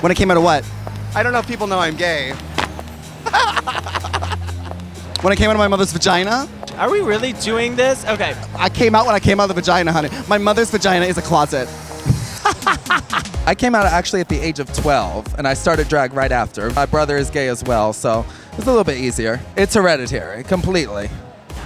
When I came out of what? I don't know if people know I'm gay. When I came out of my mother's vagina? Are we really doing this? Okay. I came out when I came out of the vagina, honey. My mother's vagina is a closet. I came out actually at the age of 12, and I started drag right after. My brother is gay as well, so it's a little bit easier. It's hereditary, completely.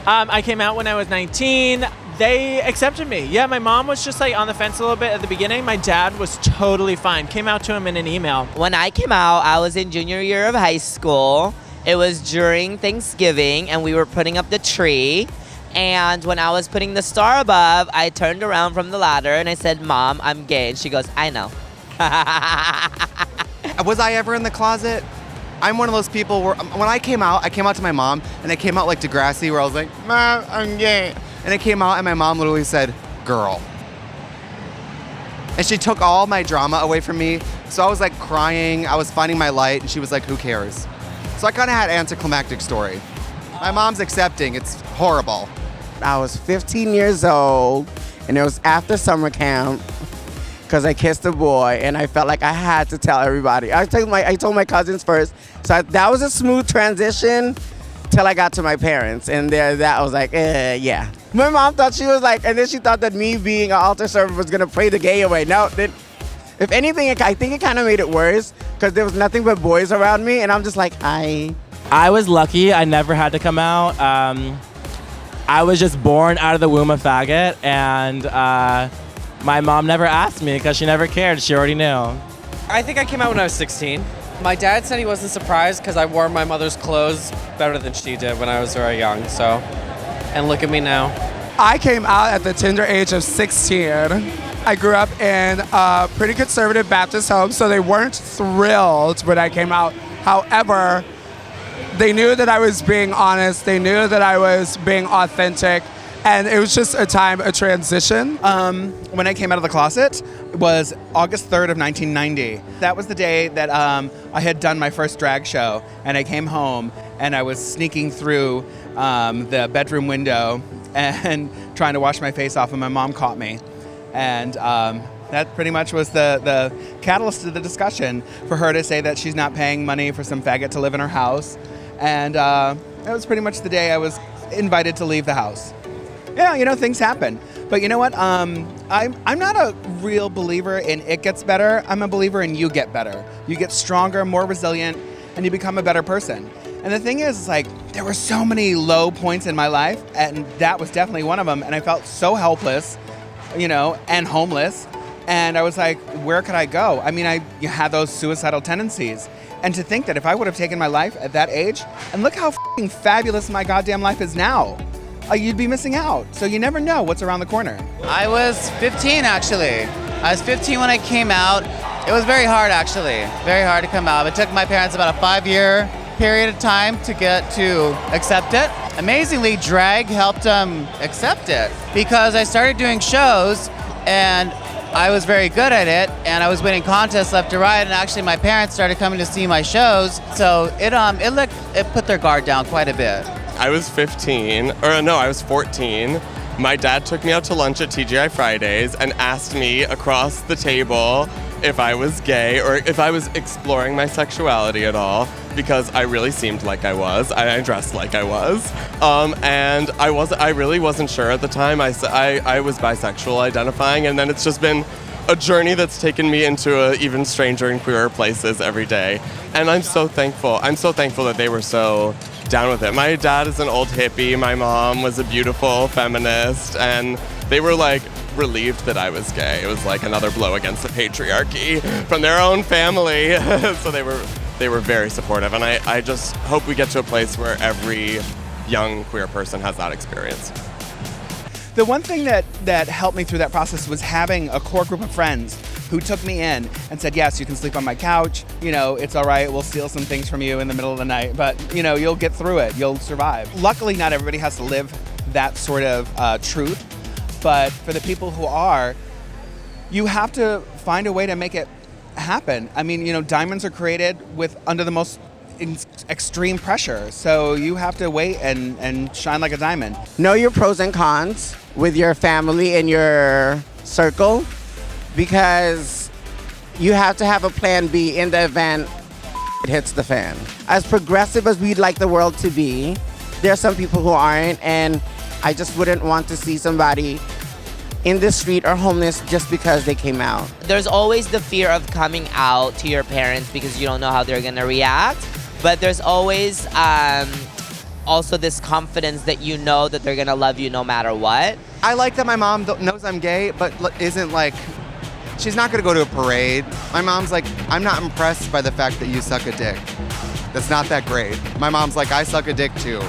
I came out when I was 19. They accepted me. Yeah, my mom was just like on the fence a little bit at the beginning. My dad was totally fine. Came out to him in an email. When I came out, I was in junior year of high school. It was during Thanksgiving, and we were putting up the tree. And when I was putting the star above, I turned around from the ladder and I said, "Mom, I'm gay." And she goes, "I know." Was I ever in the closet? I'm one of those people where when I came out to my mom, and I came out like Degrassi, where I was like, "Mom, I'm gay." And I came out and my mom literally said, "Girl." And she took all my drama away from me. So I was like crying, I was finding my light, and she was like, "Who cares?" So I kind of had an anticlimactic story. My mom's accepting, it's horrible. I was 15 years old, and it was after summer camp, because I kissed a boy, and I felt like I had to tell everybody. I told my cousins first, so that was a smooth transition till I got to my parents, and that was like, yeah. My mom thought she was like, and then she thought that me being an altar server was gonna pray the gay away. No, if anything, I think it kind of made it worse, because there was nothing but boys around me, and I'm just like, hi. I was lucky. I never had to come out. I was just born out of the womb a faggot, and my mom never asked me because she never cared. She already knew. I think I came out when I was 16. My dad said he wasn't surprised because I wore my mother's clothes better than she did when I was very young, so, and look at me now. I came out at the tender age of 16. I grew up in a pretty conservative Baptist home, so they weren't thrilled when I came out. However, they knew that I was being honest, they knew that I was being authentic, and it was just a time of transition. When I came out of the closet was August 3rd of 1990. That was the day that I had done my first drag show, and I came home and I was sneaking through the bedroom window and trying to wash my face off, and my mom caught me. And that pretty much was the catalyst of the discussion for her to say that she's not paying money for some faggot to live in her house. And that was pretty much the day I was invited to leave the house. Yeah, you know, things happen. But you know what? I'm not a real believer in it gets better. I'm a believer in you get better. You get stronger, more resilient, and you become a better person. And the thing is, like, there were so many low points in my life, and that was definitely one of them. And I felt so helpless, you know, and homeless. And I was like, where could I go? I mean, I had those suicidal tendencies. And to think that if I would have taken my life at that age, and look how f***ing fabulous my goddamn life is now, you'd be missing out. So you never know what's around the corner. I was 15, actually. I was 15 when I came out. It was very hard, actually. Very hard to come out. It took my parents about a 5-year period of time to get to accept it. Amazingly, drag helped them accept it because I started doing shows and I was very good at it, and I was winning contests left to right, and actually my parents started coming to see my shows, so it put their guard down quite a bit. I was 15, or no, I was 14. My dad took me out to lunch at TGI Fridays and asked me across the table if I was gay or if I was exploring my sexuality at all, because I really seemed like I was. I dressed like I was. And I really wasn't sure at the time. I was bisexual identifying, and then it's just been a journey that's taken me into even stranger and queerer places every day. And I'm so thankful. I'm so thankful that they were so down with it. My dad is an old hippie. My mom was a beautiful feminist, and they were like relieved that I was gay. It was like another blow against the patriarchy from their own family. So they were very supportive, and I just hope we get to a place where every young queer person has that experience. The one thing that helped me through that process was having a core group of friends who took me in and said, yes, you can sleep on my couch, you know, it's all right, we'll steal some things from you in the middle of the night, but you know, you'll get through it, you'll survive. Luckily, not everybody has to live that sort of truth, but for the people who are, you have to find a way to make it happen. I mean, you know, diamonds are created under the most extreme pressure, so you have to wait and shine like a diamond. Know your pros and cons with your family and your circle, because you have to have a plan B in the event it hits the fan. As progressive as we'd like the world to be, there are some people who aren't, and I just wouldn't want to see somebody in the street or homeless just because they came out. There's always the fear of coming out to your parents because you don't know how they're gonna react, but there's always also this confidence that you know that they're gonna love you no matter what. I like that my mom knows I'm gay, but isn't like, she's not gonna go to a parade. My mom's like, I'm not impressed by the fact that you suck a dick. That's not that great. My mom's like, I suck a dick too.